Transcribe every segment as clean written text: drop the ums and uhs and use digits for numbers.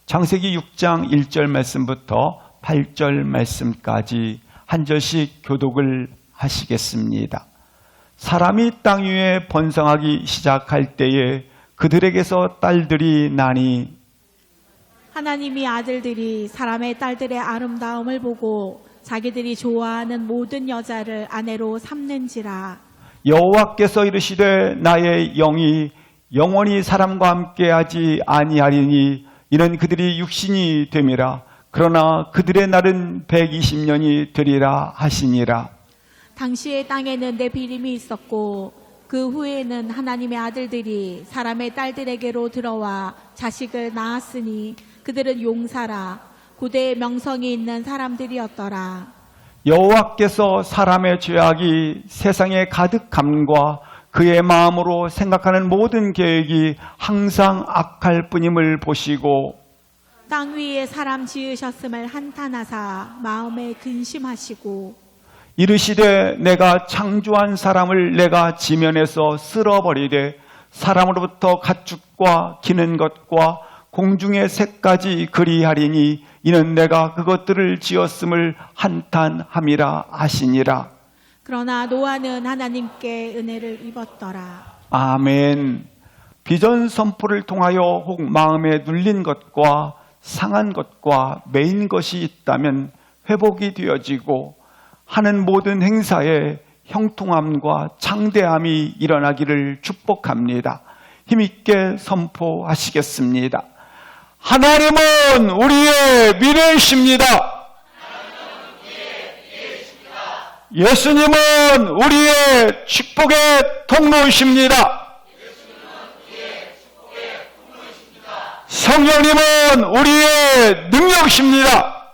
창세기 6장 1절 말씀부터 8절 말씀까지 한 절씩 교독을 하시겠습니다. 사람이 땅 위에 번성하기 시작할 때에 그들에게서 딸들이 나니 하나님이 아들들이 사람의 딸들의 아름다움을 보고 자기들이 좋아하는 모든 여자를 아내로 삼는지라. 여호와께서 이르시되 나의 영이 영원히 사람과 함께하지 아니하리니 이는 그들이 육신이 됨이라. 그러나 그들의 날은 120년이 되리라 하시니라. 당시의 땅에는 네피림이 있었고 그 후에는 하나님의 아들들이 사람의 딸들에게로 들어와 자식을 낳았으니 그들은 용사라 고대의 명성이 있는 사람들이었더라. 여호와께서 사람의 죄악이 세상에 가득함과 그의 마음으로 생각하는 모든 계획이 항상 악할 뿐임을 보시고 땅 위에 사람 지으셨음을 한탄하사 마음에 근심하시고 이르시되 내가 창조한 사람을 내가 지면에서 쓸어버리되 사람으로부터 가축과 기는 것과 공중의 새까지 그리하리니 이는 내가 그것들을 지었음을 한탄함이라 하시니라. 그러나 노아는 하나님께 은혜를 입었더라. 아멘. 비전 선포를 통하여 혹 마음에 눌린 것과 상한 것과 매인 것이 있다면 회복이 되어지고 하는 모든 행사에 형통함과 창대함이 일어나기를 축복합니다. 힘있게 선포하시겠습니다. 하나님은 우리의 미래이십니다. 예수님은 우리의 축복의 통로이십니다. 성령님은 우리의 능력이십니다.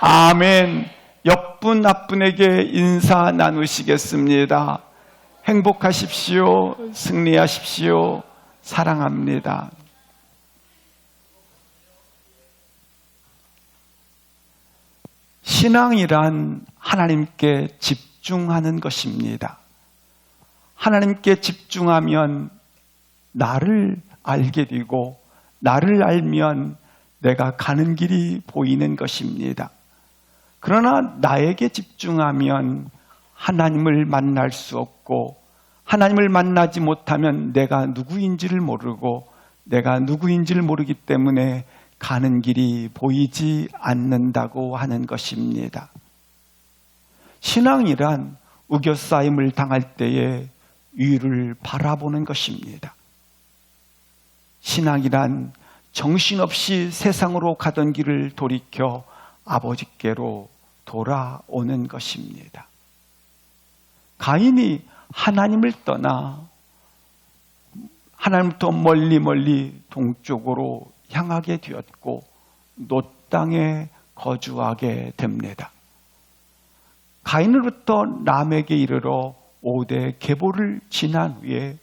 아멘. 옆분 앞분에게 인사 나누시겠습니다. 행복하십시오. 승리하십시오. 사랑합니다. 신앙이란 하나님께 집중하는 것입니다. 하나님께 집중하면 나를 알게 되고 나를 알면 내가 가는 길이 보이는 것입니다. 그러나 나에게 집중하면 하나님을 만날 수 없고 하나님을 만나지 못하면 내가 누구인지를 모르고 내가 누구인지를 모르기 때문에 가는 길이 보이지 않는다고 하는 것입니다. 신앙이란 우겨싸임을 당할 때에 위를 바라보는 것입니다. 신앙이란 정신없이 세상으로 가던 길을 돌이켜 아버지께로 돌아오는 것입니다. 가인이 하나님을 떠나 하나님부터 멀리 동쪽으로 향하게 되었고 놋 땅에 거주하게 됩니다. 가인으로부터 람에게 이르러 5대 계보를 지난 후에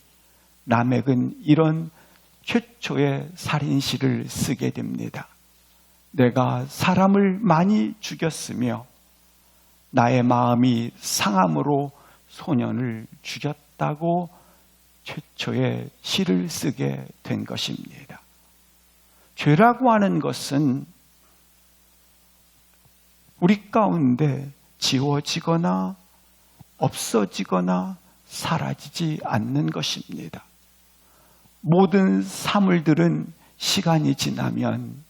람액은 이런 최초의 살인시를 쓰게 됩니다. 내가 사람을 많이 죽였으며 나의 마음이 상함으로 소년을 죽였다고 최초의 시를 쓰게 된 것입니다. 죄라고 하는 것은 우리 가운데 지워지거나 없어지거나 사라지지 않는 것입니다. 모든 사물들은 시간이 지나면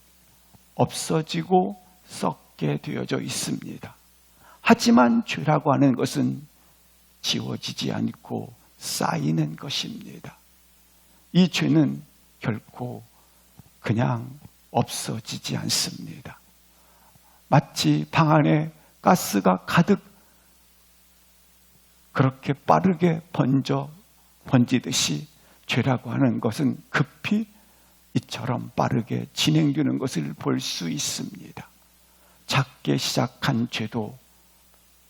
없어지고 썩게 되어져 있습니다. 하지만 죄라고 하는 것은 지워지지 않고 쌓이는 것입니다. 이 죄는 결코 그냥 없어지지 않습니다. 마치 방 안에 가스가 가득 그렇게 빠르게 번지듯이 죄라고 하는 것은 급히 이처럼 빠르게 진행되는 것을 볼 수 있습니다. 작게 시작한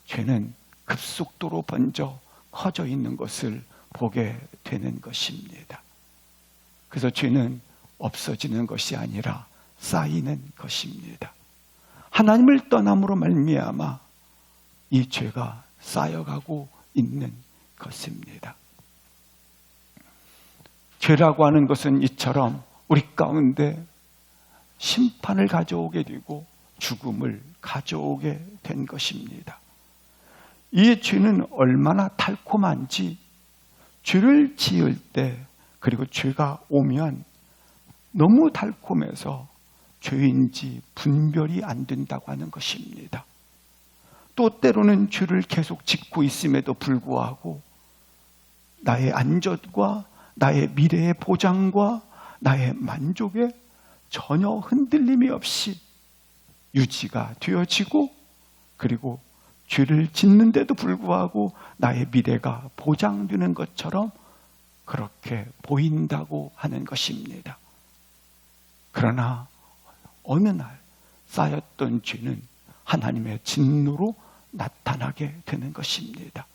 죄는 급속도로 번져 커져 있는 것을 보게 되는 것입니다. 그래서 죄는 없어지는 것이 아니라 쌓이는 것입니다. 하나님을 떠남으로 말미암아 이 죄가 쌓여가고 있는 것입니다. 죄라고 하는 것은 이처럼 우리 가운데 심판을 가져오게 되고 죽음을 가져오게 된 것입니다. 이 죄는 얼마나 달콤한지, 죄를 지을 때 그리고 죄가 오면 너무 달콤해서 죄인지 분별이 안 된다고 하는 것입니다. 또 때로는 죄를 계속 짓고 있음에도 불구하고 나의 안전과 나의 미래의 보장과 나의 만족에 전혀 흔들림이 없이 유지가 되어지고, 그리고 죄를 짓는데도 불구하고 나의 미래가 보장되는 것처럼 그렇게 보인다고 하는 것입니다. 그러나 어느 날 쌓였던 죄는 하나님의 진노로 나타나게 되는 것입니다.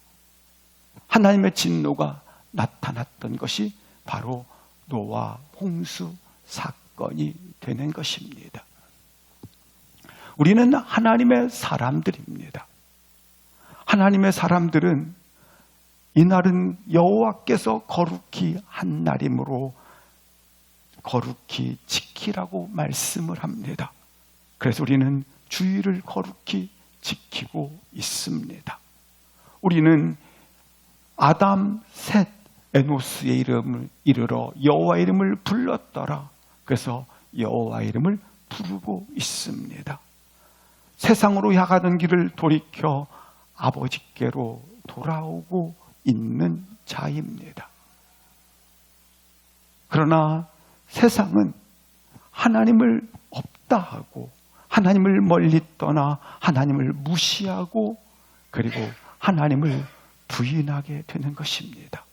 하나님의 진노가 나타났던 것이 바로 노아 홍수 사건이 되는 것입니다. 우리는 하나님의 사람들입니다. 하나님의 사람들은 이날은 여호와께서 거룩히 한 날이므로 거룩히 지키라고 말씀을 합니다. 그래서 우리는 주일을 거룩히 지키고 있습니다. 우리는 아담, 셋, 에노스의 이름을 이르러 여호와 이름을 불렀더라. 그래서 여호와 이름을 부르고 있습니다. 세상으로 향하는 길을 돌이켜 아버지께로 돌아오고 있는 자입니다. 그러나 세상은 하나님을 없다 하고 하나님을 멀리 떠나 하나님을 무시하고 그리고 하나님을 부인하게 되는 것입니다.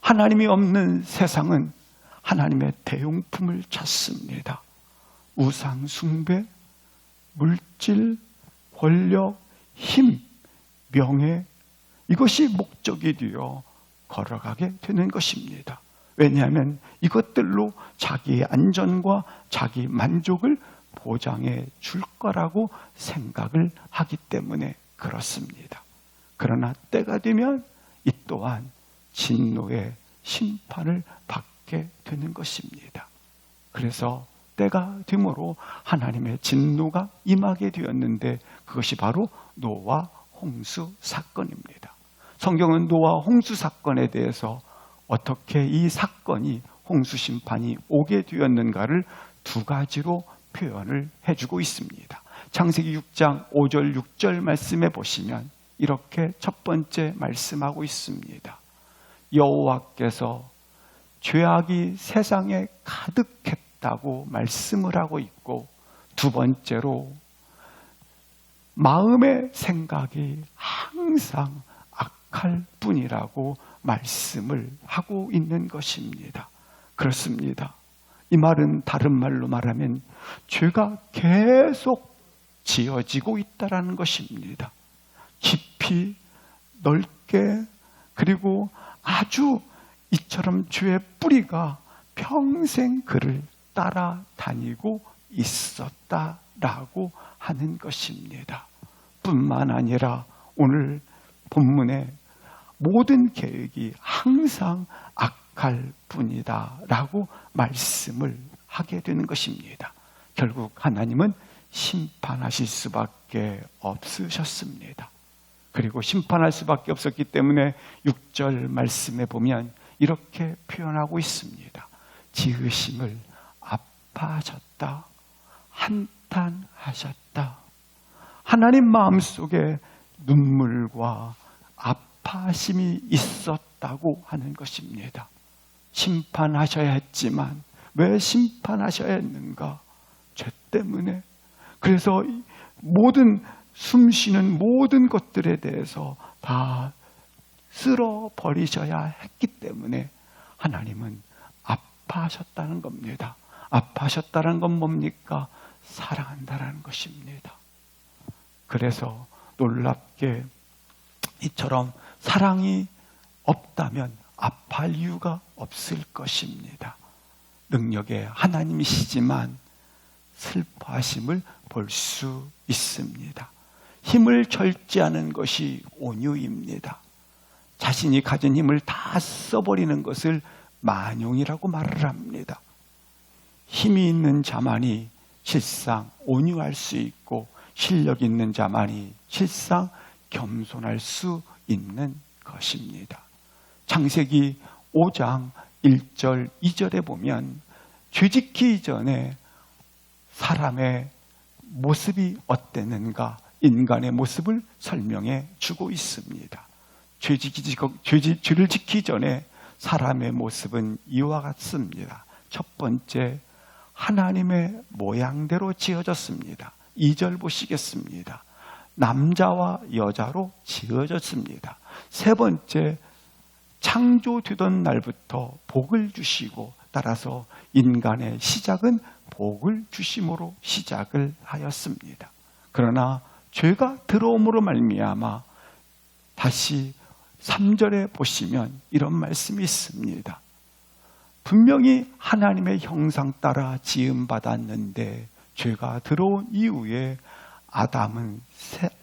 하나님이 없는 세상은 하나님의 대용품을 찾습니다. 우상 숭배, 물질, 권력, 힘, 명예, 이것이 목적이 되어 걸어가게 되는 것입니다. 왜냐하면 이것들로 자기의 안전과 자기 만족을 보장해 줄 거라고 생각을 하기 때문에 그렇습니다. 그러나 때가 되면 이 또한 진노의 심판을 받게 되는 것입니다. 그래서 때가 되므로 하나님의 진노가 임하게 되었는데 그것이 바로 노아 홍수 사건입니다. 성경은 노아 홍수 사건에 대해서 어떻게 이 사건이 홍수 심판이 오게 되었는가를 두 가지로 표현을 해주고 있습니다. 창세기 6장 5절 6절 말씀에 보시면 이렇게 첫 번째 말씀하고 있습니다. 여호와께서 죄악이 세상에 가득했다고 말씀을 하고 있고, 두 번째로 마음의 생각이 항상 악할 뿐이라고 말씀을 하고 있는 것입니다. 그렇습니다. 이 말은 다른 말로 말하면 죄가 계속 지어지고 있다는 것입니다. 깊이 넓게, 그리고 아주 이처럼 죄의 뿌리가 평생 그를 따라다니고 있었다라고 하는 것입니다. 뿐만 아니라 오늘 본문의 모든 계획이 항상 악할 뿐이다라고 말씀을 하게 되는 것입니다. 결국 하나님은 심판하실 수밖에 없으셨습니다. 그리고 심판할 수밖에 없었기 때문에 6절 말씀에 보면 이렇게 표현하고 있습니다. 지으심을 아파하셨다, 한탄하셨다. 하나님 마음속에 눈물과 아파하심이 있었다고 하는 것입니다. 심판하셔야 했지만 왜 심판하셔야 했는가? 죄 때문에. 그래서 모든 숨쉬는 모든 것들에 대해서 다 쓸어버리셔야 했기 때문에 하나님은 아파하셨다는 겁니다. 아파하셨다는 건 뭡니까? 사랑한다라는 것입니다. 그래서 놀랍게 이처럼 사랑이 없다면 아파할 이유가 없을 것입니다. 능력의 하나님이시지만 슬퍼하심을 볼 수 있습니다. 힘을 절제하는 것이 온유입니다. 자신이 가진 힘을 다 써버리는 것을 만용이라고 말을 합니다. 힘이 있는 자만이 실상 온유할 수 있고 실력 있는 자만이 실상 겸손할 수 있는 것입니다. 창세기 5장 1절 2절에 보면 죄 짓기 전에 사람의 모습이 어땠는가 인간의 모습을 설명해 주고 있습니다. 죄를 짓기 전에 사람의 모습은 이와 같습니다. 첫 번째, 하나님의 모양대로 지어졌습니다. 2절 보시겠습니다. 남자와 여자로 지어졌습니다. 세 번째, 창조되던 날부터 복을 주시고 따라서 인간의 시작은 복을 주심으로 시작을 하였습니다. 그러나 죄가 들어옴으로 말미암아 다시 3절에 보시면 이런 말씀이 있습니다. 분명히 하나님의 형상 따라 지음받았는데 죄가 들어온 이후에 아담은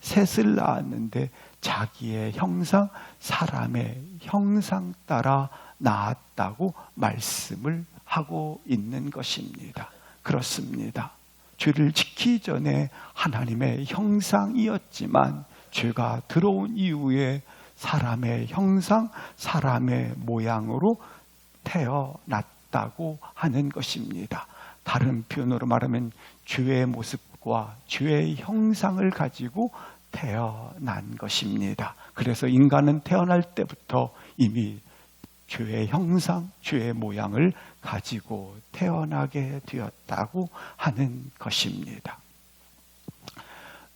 셋을 낳았는데 자기의 형상, 사람의 형상 따라 낳았다고 말씀을 하고 있는 것입니다. 그렇습니다. 죄를 짓기 전에 하나님의 형상이었지만 죄가 들어온 이후에 사람의 형상, 사람의 모양으로 태어났다고 하는 것입니다. 다른 표현으로 말하면 죄의 모습과 죄의 형상을 가지고 태어난 것입니다. 그래서 인간은 태어날 때부터 이미 죄의 형상, 죄의 모양을 가지고 태어나게 되었다고 하는 것입니다.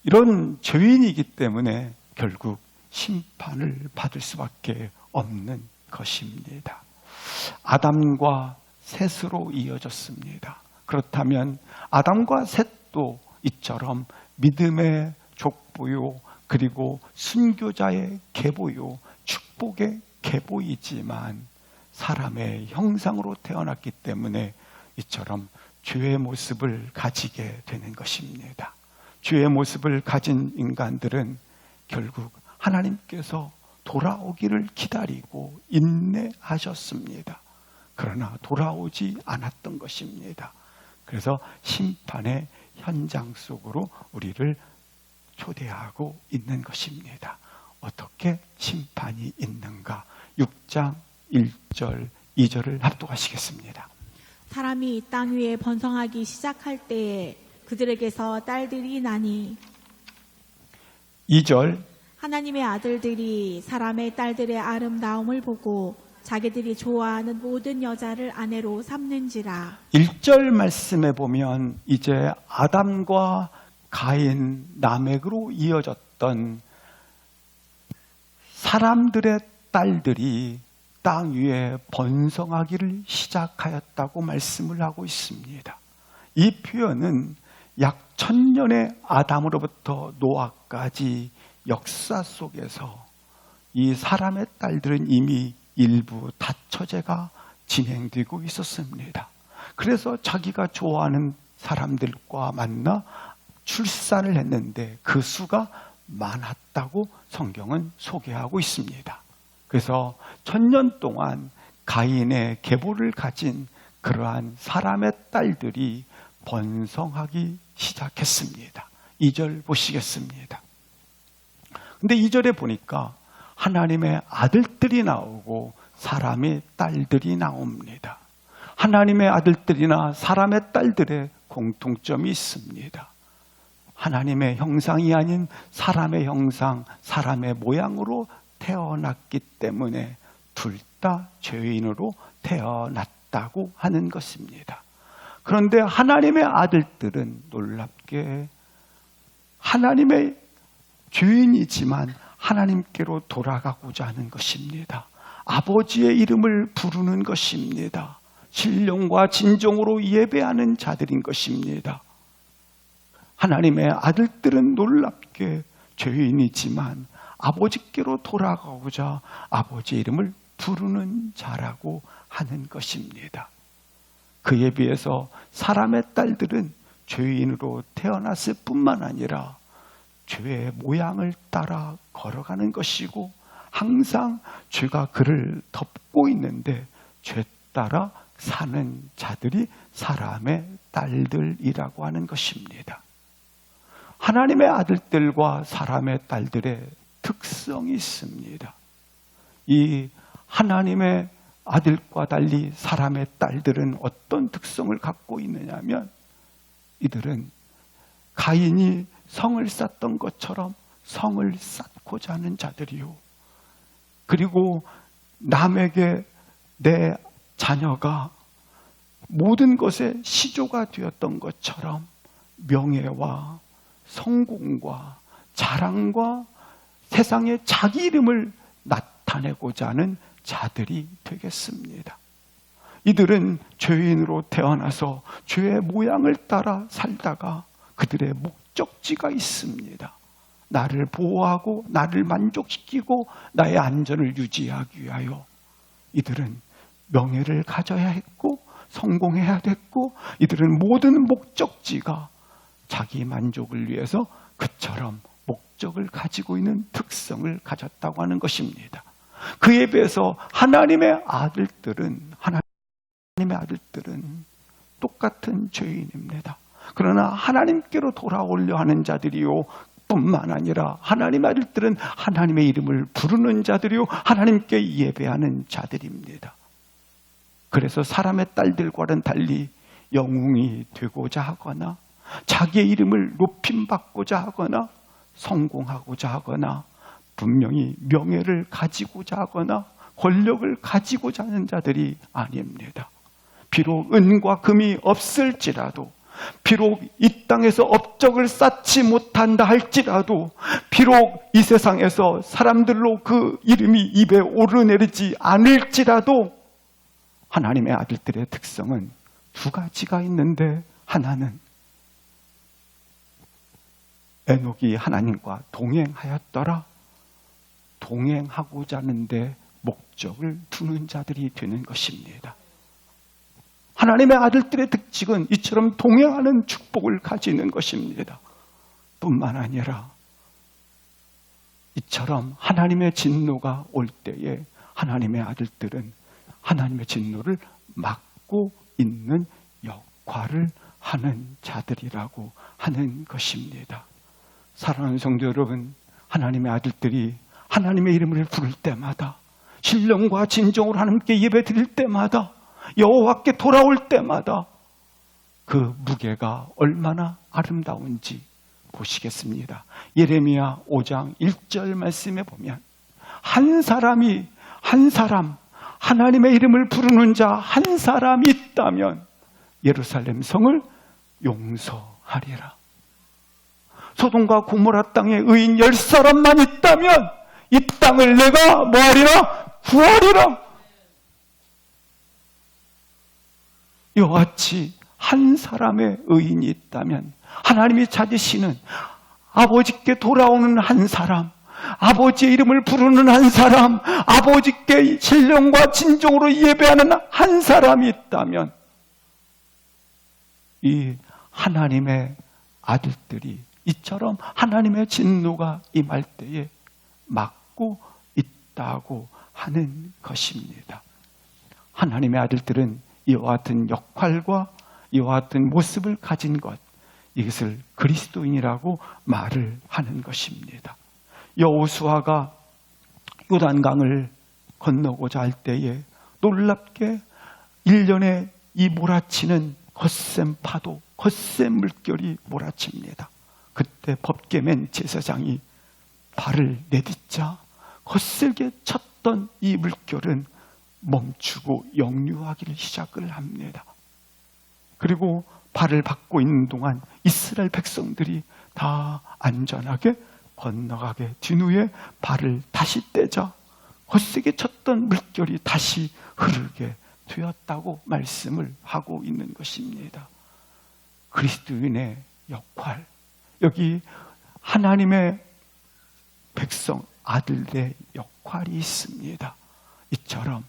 이런 죄인이기 때문에 결국 심판을 받을 수밖에 없는 것입니다. 아담과 셋으로 이어졌습니다. 그렇다면 아담과 셋도 이처럼 믿음의 족보요, 그리고 순교자의 계보요, 축복의 계보이지만 사람의 형상으로 태어났기 때문에 이처럼 죄의 모습을 가지게 되는 것입니다. 죄의 모습을 가진 인간들은 결국 하나님께서 돌아오기를 기다리고 인내하셨습니다. 그러나 돌아오지 않았던 것입니다. 그래서 심판의 현장 속으로 우리를 초대하고 있는 것입니다. 어떻게 심판이 있는가? 6장 1절 2절을 합독하시겠습니다. 사람이 땅 위에 번성하기 시작할 때에 그들에게서 딸들이 나니 2절 하나님의 아들들이 사람의 딸들의 아름다움을 보고 자기들이 좋아하는 모든 여자를 아내로 삼는지라. 1절 말씀에 보면 이제 아담과 가인, 라멕으로 이어졌던 사람들의 딸들이 땅 위에 번성하기를 시작하였다고 말씀을 하고 있습니다. 이 표현은 약 1000년의 아담으로부터 노아까지 역사 속에서 이 사람의 딸들은 이미 일부 다처제가 진행되고 있었습니다. 그래서 자기가 좋아하는 사람들과 만나 출산을 했는데 그 수가 많았다고 성경은 소개하고 있습니다. 그래서 1000년 동안 가인의 계보를 가진 그러한 사람의 딸들이 번성하기 시작했습니다. 2절 보시겠습니다. 근데 2절에 보니까 하나님의 아들들이 나오고 사람의 딸들이 나옵니다. 하나님의 아들들이나 사람의 딸들의 공통점이 있습니다. 하나님의 형상이 아닌 사람의 형상, 사람의 모양으로 태어났기 때문에 둘 다 죄인으로 태어났다고 하는 것입니다. 그런데 하나님의 아들들은 놀랍게 하나님의 죄인이지만 하나님께로 돌아가고자 하는 것입니다. 아버지의 이름을 부르는 것입니다. 신령과 진정으로 예배하는 자들인 것입니다. 하나님의 아들들은 놀랍게 죄인이지만 아버지께로 돌아가고자 아버지의 이름을 부르는 자라고 하는 것입니다. 그에 비해서 사람의 딸들은 죄인으로 태어났을 뿐만 아니라 죄의 모양을 따라 걸어가는 것이고 항상 죄가 그를 덮고 있는데 죄 따라 사는 자들이 사람의 딸들이라고 하는 것입니다. 하나님의 아들들과 사람의 딸들의 특성이 있습니다. 이 하나님의 아들과 달리 사람의 딸들은 어떤 특성을 갖고 있느냐면, 이들은 가인이 성을 쌓던 것처럼 성을 쌓고자 하는 자들이요, 그리고 남에게 내 자녀가 모든 것에 시조가 되었던 것처럼 명예와 성공과 자랑과 세상에 자기 이름을 나타내고자 하는 자들이 되겠습니다. 이들은 죄인으로 태어나서 죄의 모양을 따라 살다가 그들의 목적지가 있습니다. 나를 보호하고 나를 만족시키고 나의 안전을 유지하기 위하여 이들은 명예를 가져야 했고 성공해야 됐고, 이들은 모든 목적지가 자기 만족을 위해서 그처럼 목적을 가지고 있는 특성을 가졌다고 하는 것입니다. 그에 비해서 하나님의 아들들은 똑같은 죄인입니다. 그러나 하나님께로 돌아오려 하는 자들이요, 뿐만 아니라 하나님의 아들들은 하나님의 이름을 부르는 자들이요, 하나님께 예배하는 자들입니다. 그래서 사람의 딸들과는 달리 영웅이 되고자 하거나 자기의 이름을 높임받고자 하거나 성공하고자 하거나 분명히 명예를 가지고자 하거나 권력을 가지고자 하는 자들이 아닙니다. 비록 은과 금이 없을지라도, 비록 이 땅에서 업적을 쌓지 못한다 할지라도, 비록 이 세상에서 사람들로 그 이름이 입에 오르내리지 않을지라도, 하나님의 아들들의 특성은 두 가지가 있는데, 하나는 에녹이 하나님과 동행하였더라, 동행하고자 하는데 목적을 두는 자들이 되는 것입니다. 하나님의 아들들의 특징은 이처럼 동행하는 축복을 가지는 것입니다. 뿐만 아니라 이처럼 하나님의 진노가 올 때에 하나님의 아들들은 하나님의 진노를 막고 있는 역할을 하는 자들이라고 하는 것입니다. 사랑하는 성도 여러분, 하나님의 아들들이 하나님의 이름을 부를 때마다, 신령과 진정으로 하나님께 예배 드릴 때마다, 여호와께 돌아올 때마다 그 무게가 얼마나 아름다운지 보시겠습니다. 예레미야 5장 1절 말씀에 보면 한 사람, 하나님의 이름을 부르는 자 한 사람이 있다면 예루살렘 성을 용서하리라. 소돔과 고모라 땅에 의인 10사람만 있다면 이 땅을 내가 뭐하리라? 구하리라. 이와 같이 한 사람의 의인이 있다면, 하나님이 찾으시는 아버지께 돌아오는 한 사람, 아버지의 이름을 부르는 한 사람, 아버지께 신령과 진정으로 예배하는 한 사람이 있다면, 이 하나님의 아들들이 이처럼 하나님의 진노가 임할 때에 막고 있다고 하는 것입니다. 하나님의 아들들은 이와 같은 역할과 이와 같은 모습을 가진 것, 이것을 그리스도인이라고 말을 하는 것입니다. 여호수아가 요단강을 건너고자 할 때에 놀랍게 1년에 이 몰아치는 거센 파도, 거센 물결이 몰아칩니다. 그때 법궤맨 제사장이 발을 내딛자 거칠게 쳤던 이 물결은 멈추고 역류하기를 시작을 합니다. 그리고 발을 받고 있는 동안 이스라엘 백성들이 다 안전하게 건너가게 된 후에 발을 다시 떼자 거세게 쳤던 물결이 다시 흐르게 되었다고 말씀을 하고 있는 것입니다. 그리스도인의 역할, 여기 하나님의 백성, 아들의 역할이 있습니다. 이처럼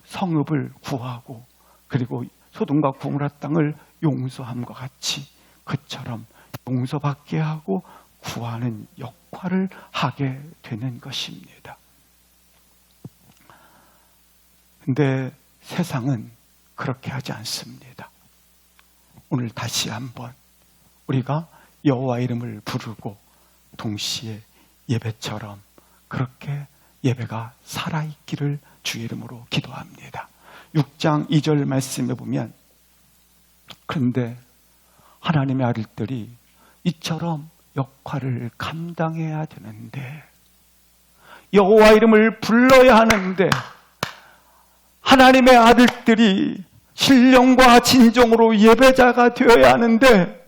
성읍을 구하고 그리고 소돔과 고모라 땅을 용서함과 같이 그처럼 용서받게 하고 구하는 역할을 하게 되는 것입니다. 근데 세상은 그렇게 하지 않습니다. 오늘 다시 한번 우리가 여호와 이름을 부르고 동시에 예배처럼 그렇게 예배가 살아있기를 주의 이름으로 기도합니다. 6장 2절 말씀에 보면 그런데 하나님의 아들들이 이처럼 역할을 감당해야 되는데 여호와 이름을 불러야 하는데 하나님의 아들들이 신령과 진정으로 예배자가 되어야 하는데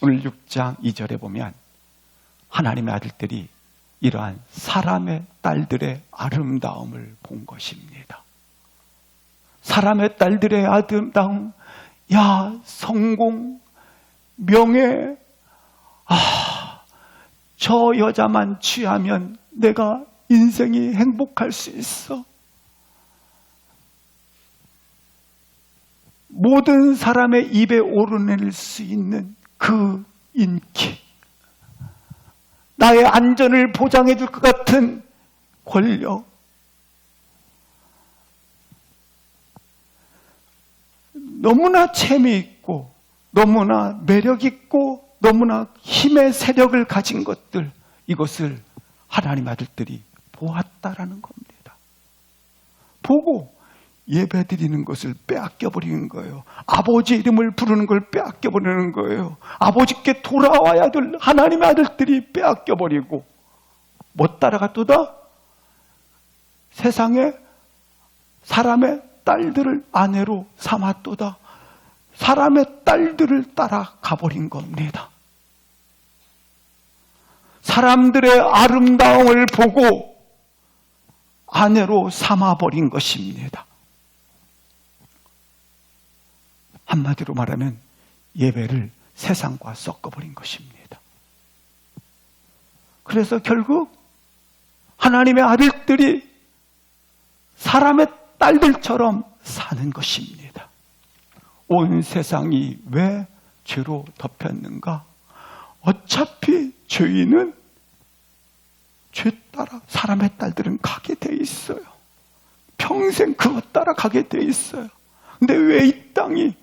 오늘 6장 2절에 보면 하나님의 아들들이 이러한 사람의 딸들의 아름다움을 본 것입니다. 사람의 딸들의 아름다움, 야, 성공, 명예, 저 여자만 취하면 내가 인생이 행복할 수 있어. 모든 사람의 입에 오르낼 수 있는 그 인기, 나의 안전을 보장해 줄 것 같은 권력, 너무나 재미있고 너무나 매력있고 너무나 힘의 세력을 가진 것들, 이것을 하나님 아들들이 보았다라는 겁니다. 보고 예배드리는 것을 빼앗겨버리는 거예요. 아버지 이름을 부르는 걸 빼앗겨버리는 거예요. 아버지께 돌아와야 될 하나님의 아들들이 빼앗겨버리고 못 따라갔도다? 세상에 사람의 딸들을 아내로 삼았도다. 사람의 딸들을 따라가버린 겁니다. 사람들의 아름다움을 보고 아내로 삼아버린 것입니다. 한마디로 말하면 예배를 세상과 섞어버린 것입니다. 그래서 결국 하나님의 아들들이 사람의 딸들처럼 사는 것입니다. 온 세상이 왜 죄로 덮였는가? 어차피 죄인은 죄 따라 사람의 딸들은 가게 돼 있어요. 평생 그것 따라 가게 돼 있어요. 근데 왜 이 땅이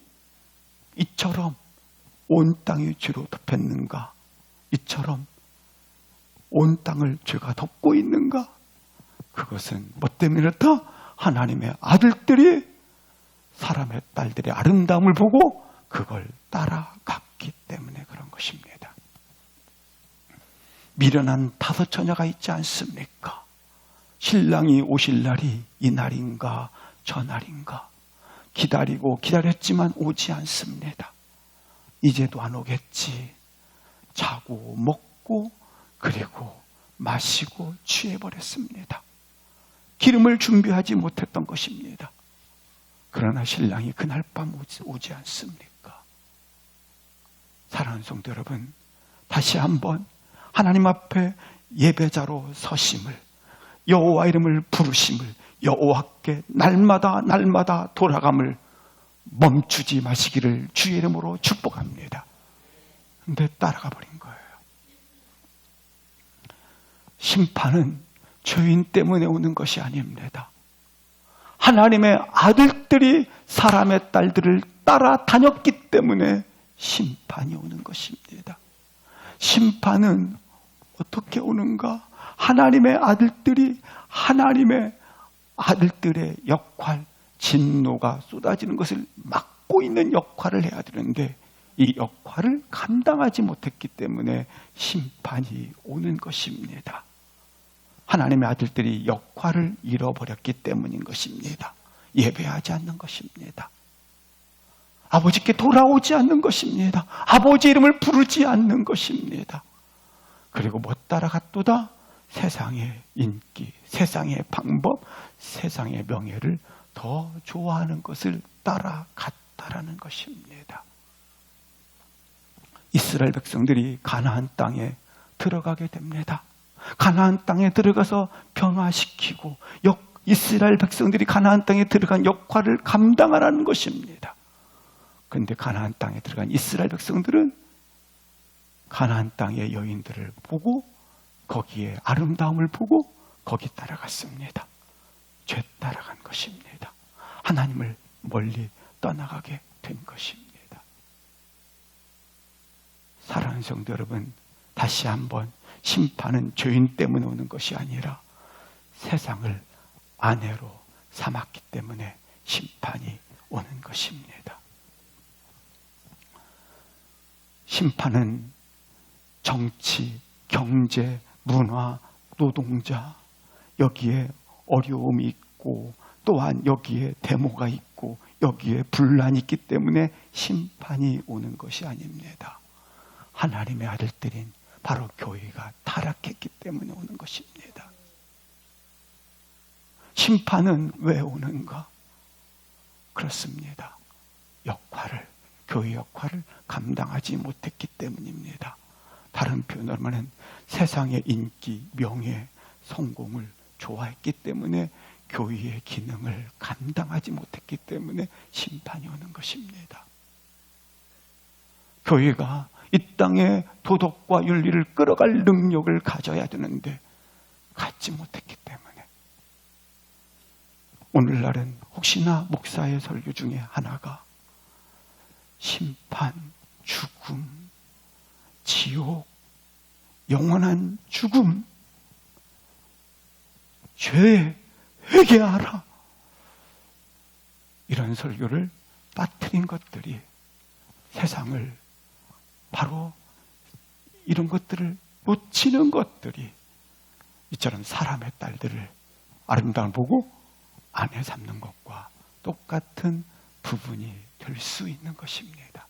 이처럼 온 땅이 죄로 덮였는가? 이처럼 온 땅을 죄가 덮고 있는가? 그것은 뭐 때문에 그렇다? 하나님의 아들들이 사람의 딸들의 아름다움을 보고 그걸 따라갔기 때문에 그런 것입니다. 미련한 5 처녀가 있지 않습니까? 신랑이 오실 날이 이 날인가 저 날인가 기다리고 기다렸지만 오지 않습니다. 이제도 안 오겠지. 자고 먹고 그리고 마시고 취해버렸습니다. 기름을 준비하지 못했던 것입니다. 그러나 신랑이 그날 밤 오지 않습니까? 사랑하는 성도 여러분, 다시 한번 하나님 앞에 예배자로 서심을, 여호와 이름을 부르심을, 여호와께 날마다 돌아감을 멈추지 마시기를 주의 이름으로 축복합니다. 근데 따라가 버린 거예요. 심판은 죄인 때문에 오는 것이 아닙니다. 하나님의 아들들이 사람의 딸들을 따라다녔기 때문에 심판이 오는 것입니다. 심판은 어떻게 오는가? 하나님의 아들들이 하나님의 아들들의 역할, 진노가 쏟아지는 것을 막고 있는 역할을 해야 되는데 이 역할을 감당하지 못했기 때문에 심판이 오는 것입니다. 하나님의 아들들이 역할을 잃어버렸기 때문인 것입니다. 예배하지 않는 것입니다. 아버지께 돌아오지 않는 것입니다. 아버지 이름을 부르지 않는 것입니다. 그리고 못 따라갔도다? 세상의 인기, 세상의 방법, 세상의 명예를 더 좋아하는 것을 따라갔다라는 것입니다. 이스라엘 백성들이 가나안 땅에 들어가게 됩니다. 가나안 땅에 들어가서 변화시키고 이스라엘 백성들이 가나안 땅에 들어간 역할을 감당하라는 것입니다. 그런데 가나안 땅에 들어간 이스라엘 백성들은 가나안 땅의 여인들을 보고 거기에 아름다움을 보고 거기 따라갔습니다. 죄 따라간 것입니다. 하나님을 멀리 떠나가게 된 것입니다. 사랑하는 성도 여러분, 다시 한번 심판은 죄인 때문에 오는 것이 아니라 세상을 아내로 삼았기 때문에 심판이 오는 것입니다. 심판은 정치, 경제, 문화, 노동자, 여기에 어려움이 있고 또한 여기에 데모가 있고 여기에 분란이 있기 때문에 심판이 오는 것이 아닙니다. 하나님의 아들들인 바로 교회가 타락했기 때문에 오는 것입니다. 심판은 왜 오는가? 그렇습니다. 교회 역할을 감당하지 못했기 때문입니다. 다른 표현으로 하면 세상의 인기, 명예, 성공을 좋아했기 때문에 교회의 기능을 감당하지 못했기 때문에 심판이 오는 것입니다. 교회가 이 땅에 도덕과 윤리를 끌어갈 능력을 가져야 되는데 갖지 못했기 때문에 오늘날은 혹시나 목사의 설교 중에 하나가 심판, 죽음, 지옥, 영원한 죽음, 죄 회개하라, 이런 설교를 빠뜨린 것들이 세상을 바로 이런 것들을 놓치는 것들이 이처럼 사람의 딸들을 아름다움을 보고 아내 삼는 것과 똑같은 부분이 될 수 있는 것입니다.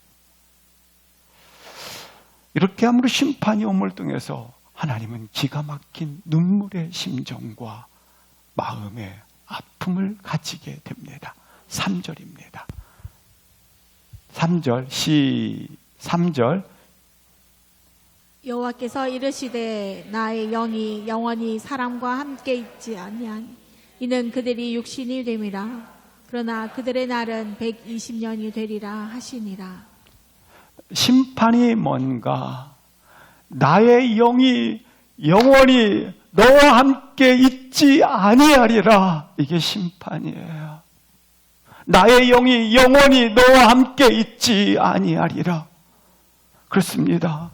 이렇게 함으로 심판이 옴을 통해서 하나님은 기가 막힌 눈물의 심정과 마음의 아픔을 가지게 됩니다. 3절입니다. 3절 여호와께서 이르시되 나의 영이 영원히 사람과 함께 있지 아니하니 이는 그들이 육신이 됨이라. 그러나 그들의 날은 120년이 되리라 하시니라. 심판이 뭔가? 나의 영이 영원히 너와 함께 있지 아니하리라. 이게 심판이에요. 나의 영이 영원히 너와 함께 있지 아니하리라. 그렇습니다.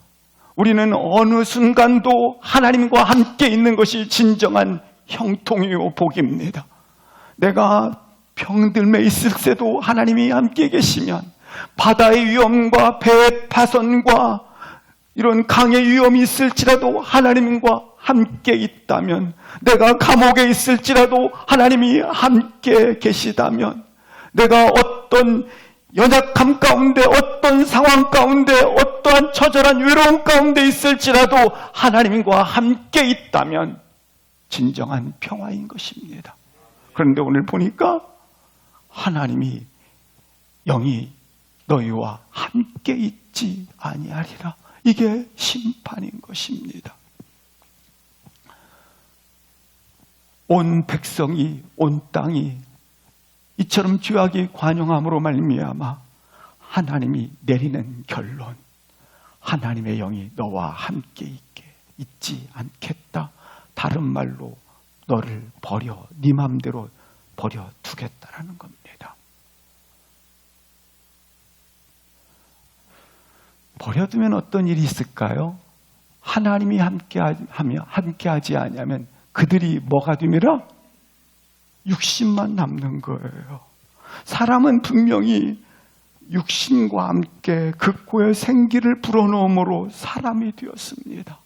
우리는 어느 순간도 하나님과 함께 있는 것이 진정한 형통이요 복입니다. 내가 병들매 있을 때도 하나님이 함께 계시면, 바다의 위험과 배의 파손과 이런 강의 위험이 있을지라도 하나님과 함께 있다면, 내가 감옥에 있을지라도 하나님이 함께 계시다면, 내가 어떤 연약함 가운데, 어떤 상황 가운데, 어떠한 처절한 외로움 가운데 있을지라도 하나님과 함께 있다면 진정한 평화인 것입니다. 그런데 오늘 보니까 하나님이 영이 너희와 함께 있지 아니하리라. 이게 심판인 것입니다. 온 백성이, 온 땅이 이처럼 죄악이 관영함으로 말미암아 하나님이 내리는 결론, 하나님의 영이 너와 함께 있지 않겠다. 다른 말로 너를 버려, 네 맘대로 버려두겠다라는 겁니다. 버려두면 어떤 일이 있을까요? 하나님이 함께하지 아니하면 그들이 뭐가 됨이라? 육신만 남는 거예요. 사람은 분명히 육신과 함께 극고의 생기를 불어넣음으로 사람이 되었습니다.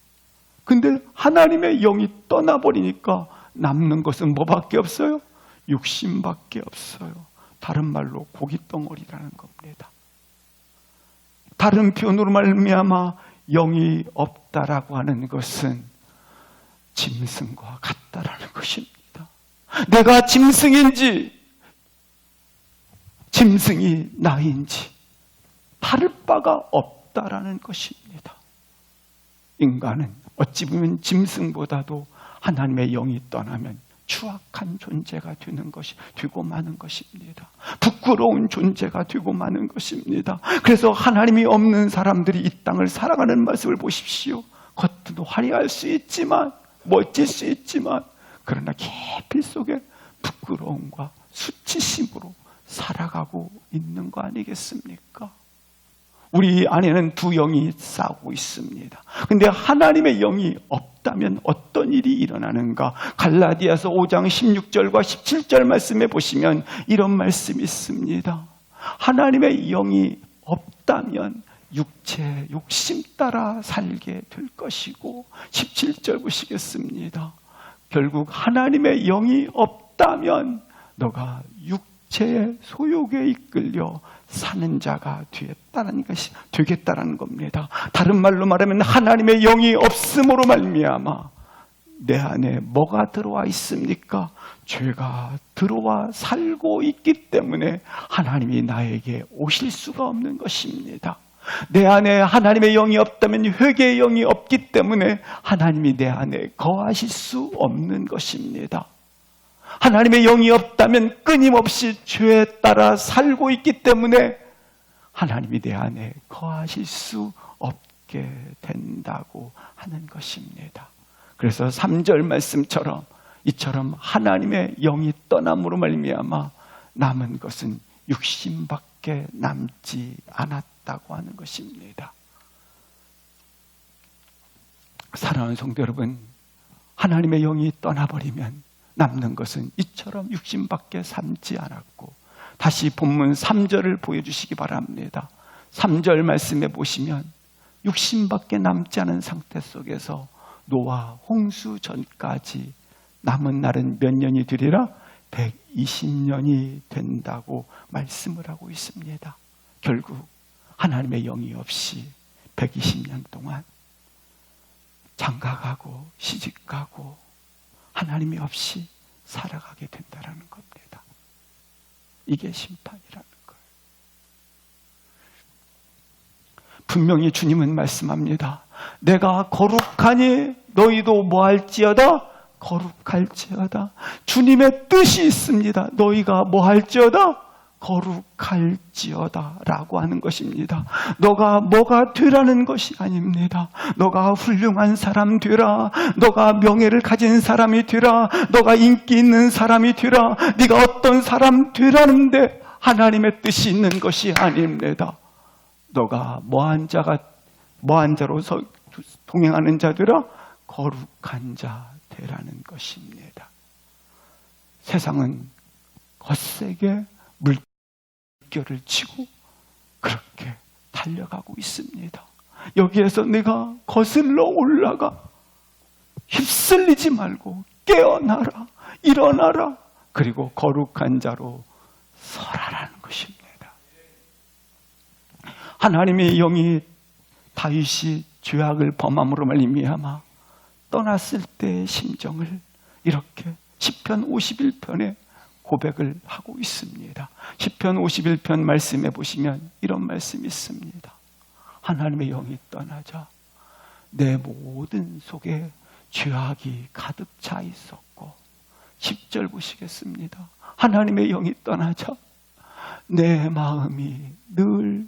근데 하나님의 영이 떠나버리니까 남는 것은 뭐밖에 없어요? 육신밖에 없어요. 다른 말로 고깃덩어리라는 겁니다. 다른 표현으로 말미암아 영이 없다라고 하는 것은 짐승과 같다라는 것입니다. 내가 짐승인지 짐승이 나인지 다를 바가 없다라는 것입니다. 인간은 어찌 보면 짐승보다도 하나님의 영이 떠나면 추악한 존재가 되고 마는 것입니다. 부끄러운 존재가 되고 마는 것입니다. 그래서 하나님이 없는 사람들이 이 땅을 살아가는 모습을 보십시오. 겉은 화려할 수 있지만, 멋질 수 있지만, 그러나 깊이 속에 부끄러움과 수치심으로 살아가고 있는 거 아니겠습니까? 우리 안에는 두 영이 싸우고 있습니다. 근데 하나님의 영이 없다면 어떤 일이 일어나는가? 갈라디아서 5장 16절과 17절 말씀에 보시면 이런 말씀이 있습니다. 하나님의 영이 없다면 육체, 욕심 따라 살게 될 것이고, 17절 보시겠습니다. 결국 하나님의 영이 없다면 너가 육체의 소욕에 이끌려 사는 자가 되겠다라는 겁니다. 다른 말로 말하면 하나님의 영이 없음으로 말미암아 내 안에 뭐가 들어와 있습니까? 죄가 들어와 살고 있기 때문에 하나님이 나에게 오실 수가 없는 것입니다. 내 안에 하나님의 영이 없다면 회개의 영이 없기 때문에 하나님이 내 안에 거하실 수 없는 것입니다. 하나님의 영이 없다면 끊임없이 죄에 따라 살고 있기 때문에 하나님이 내 안에 거하실 수 없게 된다고 하는 것입니다. 그래서 3절 말씀처럼 이처럼 하나님의 영이 떠남으로 말미암아 남은 것은 육신밖에 남지 않았다고 하는 것입니다. 사랑하는 성도 여러분, 하나님의 영이 떠나버리면 남는 것은 이처럼 육신밖에 삼지 않았고, 다시 본문 3절을 보여주시기 바랍니다. 3절 말씀에 보시면 육신밖에 남지 않은 상태 속에서 노아 홍수 전까지 남은 날은 몇 년이 되리라? 120년이 된다고 말씀을 하고 있습니다. 결국 하나님의 영이 없이 120년 동안 장가가고 시집가고 하나님이 없이 살아가게 된다는 겁니다. 이게 심판이라는 거예요. 분명히 주님은 말씀합니다. 내가 거룩하니 너희도 뭐할지어다? 거룩할지어다. 주님의 뜻이 있습니다. 너희가 뭐할지어다? 거룩할지어다 라고 하는 것입니다. 너가 뭐가 되라는 것이 아닙니다. 너가 훌륭한 사람 되라, 너가 명예를 가진 사람이 되라, 너가 인기 있는 사람이 되라, 네가 어떤 사람 되라는데 하나님의 뜻이 있는 것이 아닙니다. 너가 뭐한 자로 동행하는 자 되라, 거룩한 자 되라는 것입니다. 세상은 거세게 물결을 치고 그렇게 달려가고 있습니다. 여기에서 내가 거슬러 올라가 휩쓸리지 말고 깨어나라, 일어나라, 그리고 거룩한 자로 서라라는 것입니다. 하나님의 영이 다윗이 죄악을 범함으로 말미암아 떠났을 때의 심정을 이렇게 시편 51편에 고백을 하고 있습니다. 시편 51편 말씀에 보시면 이런 말씀이 있습니다. 하나님의 영이 떠나자 내 모든 속에 죄악이 가득 차 있었고, 10절 보시겠습니다. 하나님의 영이 떠나자 내 마음이 늘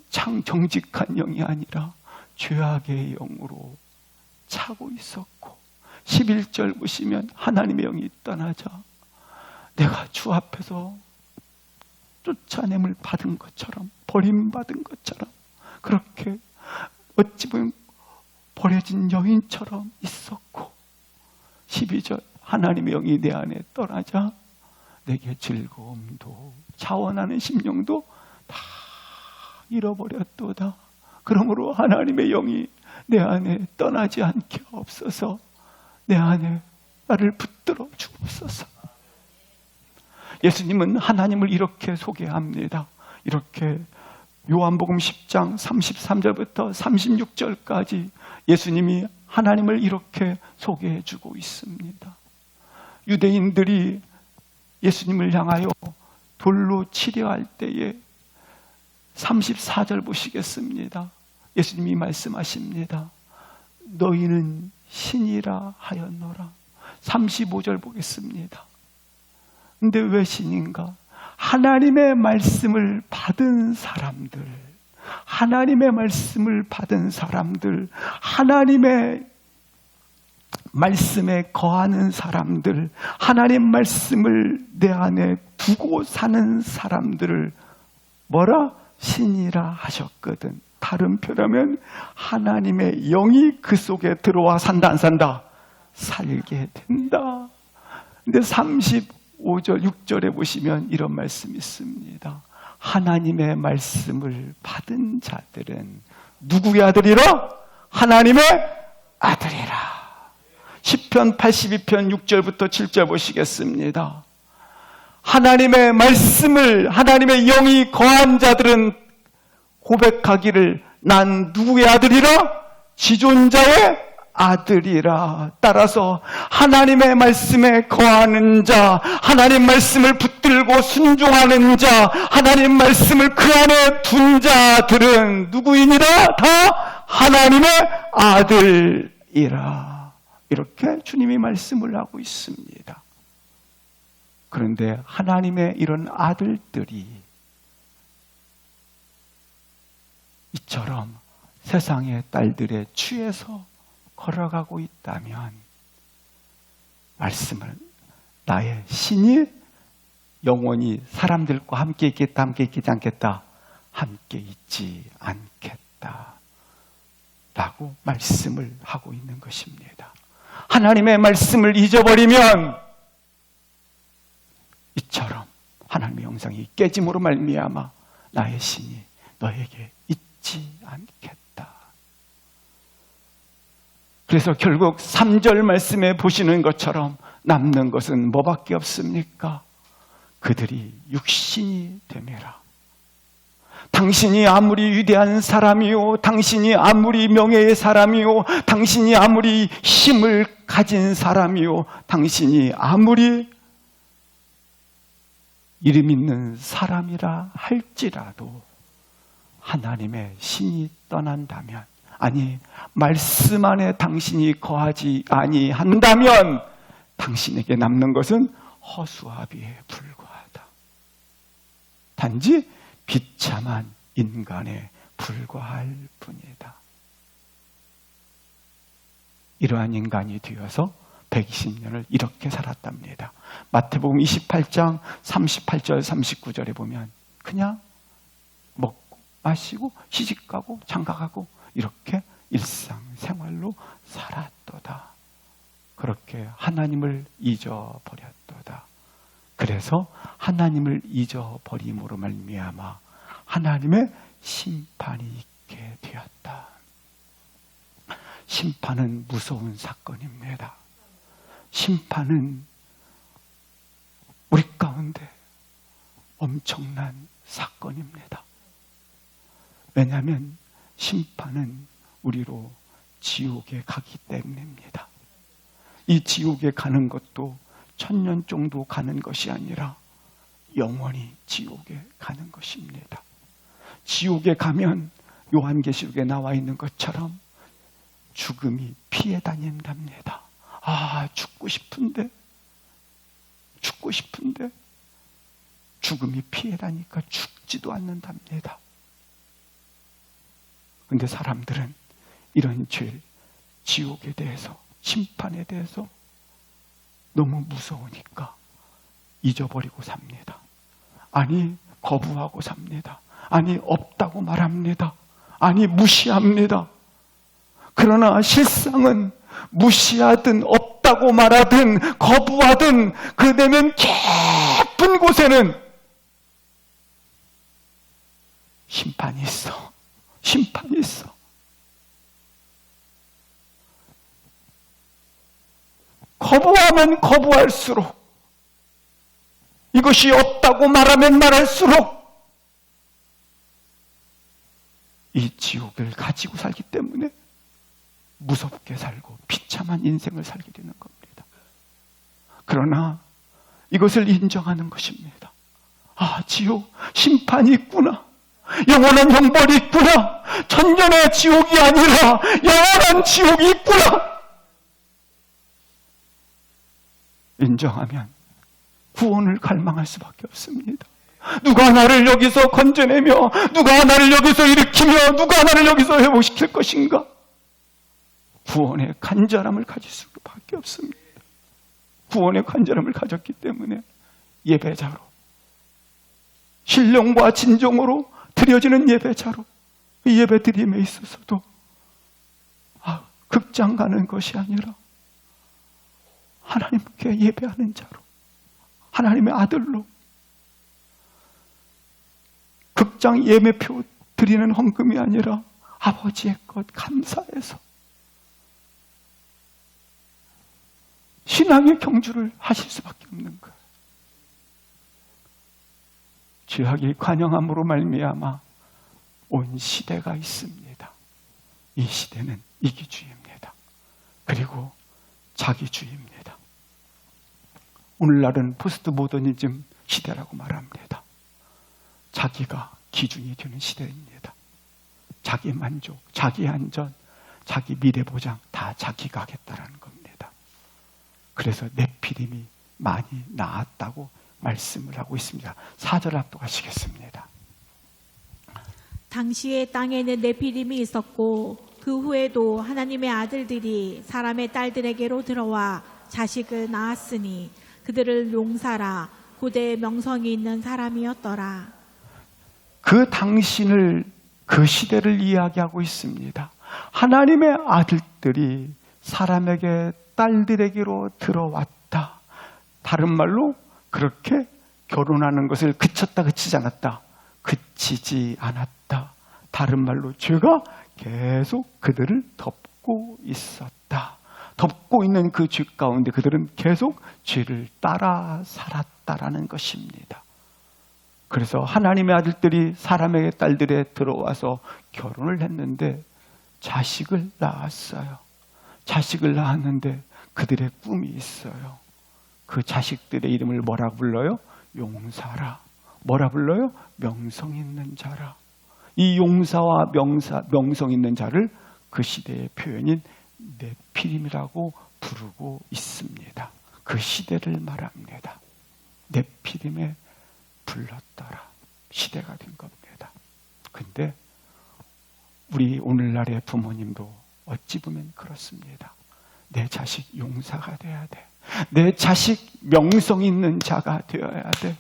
정직한 영이 아니라 죄악의 영으로 차고 있었고, 11절 보시면 하나님의 영이 떠나자 내가 주 앞에서 쫓아냄을 받은 것처럼, 버림받은 것처럼 그렇게 어찌 보면 버려진 여인처럼 있었고, 12절 하나님의 영이 내 안에 떠나자 내게 즐거움도 자원하는 심령도 다 잃어버렸도다. 그러므로 하나님의 영이 내 안에 떠나지 않게 없어서 내 안에 나를 붙들어 주옵소서. 예수님은 하나님을 이렇게 소개합니다. 이렇게 요한복음 10장 33절부터 36절까지 예수님이 하나님을 이렇게 소개해 주고 있습니다. 유대인들이 예수님을 향하여 돌로 치려할 때에 34절 보시겠습니다. 예수님이 말씀하십니다. 너희는 신이라 하였노라. 35절 보겠습니다. 근데 왜 신인가? 하나님의 말씀을 받은 사람들, 하나님의 말씀을 받은 사람들, 하나님의 말씀에 거하는 사람들, 하나님 말씀을 내 안에 두고 사는 사람들을 뭐라? 신이라 하셨거든. 다른 표현하면 하나님의 영이 그 속에 들어와 산다 안 산다? 살게 된다. 근데 35절 6절에 보시면 이런 말씀이 있습니다. 하나님의 말씀을 받은 자들은 누구의 아들이라? 하나님의 아들이라. 시편 82편 6절부터 7절 보시겠습니다. 하나님의 말씀을, 하나님의 영이 거한 자들은 고백하기를 난 누구의 아들이라? 지존자의 아들이라. 따라서 하나님의 말씀에 거하는 자, 하나님 말씀을 붙들고 순종하는 자, 하나님 말씀을 그 안에 둔 자들은 누구이니라? 다 하나님의 아들이라. 이렇게 주님이 말씀을 하고 있습니다. 그런데 하나님의 이런 아들들이 이처럼 세상의 딸들에 취해서 걸어가고 있다면 말씀을 나의 신이 영원히 사람들과 함께 있겠다, 함께 있지 않겠다, 함께 있지 않겠다 라고 말씀을 하고 있는 것입니다. 하나님의 말씀을 잊어버리면 이처럼 하나님의 영상이 깨짐으로 말미암아 나의 신이 너에게 있지 않겠다. 그래서 결국 3절 말씀에 보시는 것처럼 남는 것은 뭐밖에 없습니까? 그들이 육신이 되매라. 당신이 아무리 위대한 사람이요, 당신이 아무리 명예의 사람이요, 당신이 아무리 힘을 가진 사람이요, 당신이 아무리 이름 있는 사람이라 할지라도 하나님의 신이 떠난다면, 아니 말씀 안에 당신이 거하지 아니한다면 당신에게 남는 것은 허수아비에 불과하다. 단지 비참한 인간에 불과할 뿐이다. 이러한 인간이 되어서 120년을 이렇게 살았답니다. 마태복음 28장 38절 39절에 보면 그냥 먹고 마시고 시집가고 장가가고 이렇게 일상생활로 살았도다. 그렇게 하나님을 잊어버렸도다. 그래서 하나님을 잊어버림으로 말미암아 하나님의 심판이 있게 되었다. 심판은 무서운 사건입니다. 심판은 우리 가운데 엄청난 사건입니다. 왜냐하면 심판은 우리로 지옥에 가기 때문입니다. 이 지옥에 가는 것도 1000년 정도 가는 것이 아니라 영원히 지옥에 가는 것입니다. 지옥에 가면 요한계시록에 나와 있는 것처럼 죽음이 피해 다닌답니다. 아, 죽고 싶은데 죽음이 피해 다니까 죽지도 않는답니다. 그런데 사람들은 이런 죄, 지옥에 대해서, 심판에 대해서 너무 무서우니까 잊어버리고 삽니다. 아니, 거부하고 삽니다. 아니, 없다고 말합니다. 아니, 무시합니다. 그러나 실상은 무시하든 없다고 말하든 거부하든 그 내면 깊은 곳에는 심판이 있어. 심판이 있어. 거부하면 거부할수록, 이것이 없다고 말하면 말할수록 이 지옥을 가지고 살기 때문에 무섭게 살고 비참한 인생을 살게 되는 겁니다. 그러나 이것을 인정하는 것입니다. 아, 지옥, 심판이 있구나. 영원한 형벌이 있구나. 천년의 지옥이 아니라 영원한 지옥이 있구나. 인정하면 구원을 갈망할 수밖에 없습니다. 누가 나를 여기서 건져내며, 누가 나를 여기서 일으키며, 누가 나를 여기서 회복시킬 것인가? 구원의 간절함을 가질 수가 수밖에 없습니다. 구원의 간절함을 가졌기 때문에 예배자로, 신령과 진정으로 드려지는 예배자로, 이 예배 드림에 있어서도 극장 가는 것이 아니라 하나님께 예배하는 자로, 하나님의 아들로, 극장 예매표 드리는 헌금이 아니라 아버지의 것 감사해서 신앙의 경주를 하실 수밖에 없는 거예요. 죄악이 관영함으로 말미암아 온 시대가 있습니다. 이 시대는 이기주의입니다. 그리고 자기주의입니다. 오늘날은 포스트 모더니즘 시대라고 말합니다. 자기가 기준이 되는 시대입니다. 자기 만족, 자기 안전, 자기 미래 보장 다 자기가 하겠다라는 겁니다. 그래서 네피림이 많이 나았다고 말씀을 하고 있습니다. 4절 합독하시겠습니다. 당시에 땅에는 네피림이 있었고 그 후에도 하나님의 아들들이 사람의 딸들에게로 들어와 자식을 낳았으니 그들을 용사라 고대 명성이 있는 사람이었더라. 그 당신을, 그 시대를 이야기하고 있습니다. 하나님의 아들들이 사람에게 딸들에게로 들어왔다. 다른 말로 그렇게 결혼하는 것을 그치지 않았다. 그치지 않았다. 다른 말로 죄가 계속 그들을 덮고 있었다. 덮고 있는 그 죄 가운데 그들은 계속 죄를 따라 살았다라는 것입니다. 그래서 하나님의 아들들이 사람의 딸들에 들어와서 결혼을 했는데 자식을 낳았어요. 자식을 낳았는데 그들의 꿈이 있어요. 그 자식들의 이름을 뭐라 불러요? 용사라. 뭐라 불러요? 명성 있는 자라. 이 용사와 명성 있는 자를 그 시대의 표현인 네피림이라고 부르고 있습니다. 그 시대를 말합니다. 네피림에 불렀더라. 시대가 된 겁니다. 근데 우리 오늘날의 부모님도 어찌 보면 그렇습니다. 내 자식 용사가 돼야 돼. 내 자식 명성 있는 자가 되어야 돼.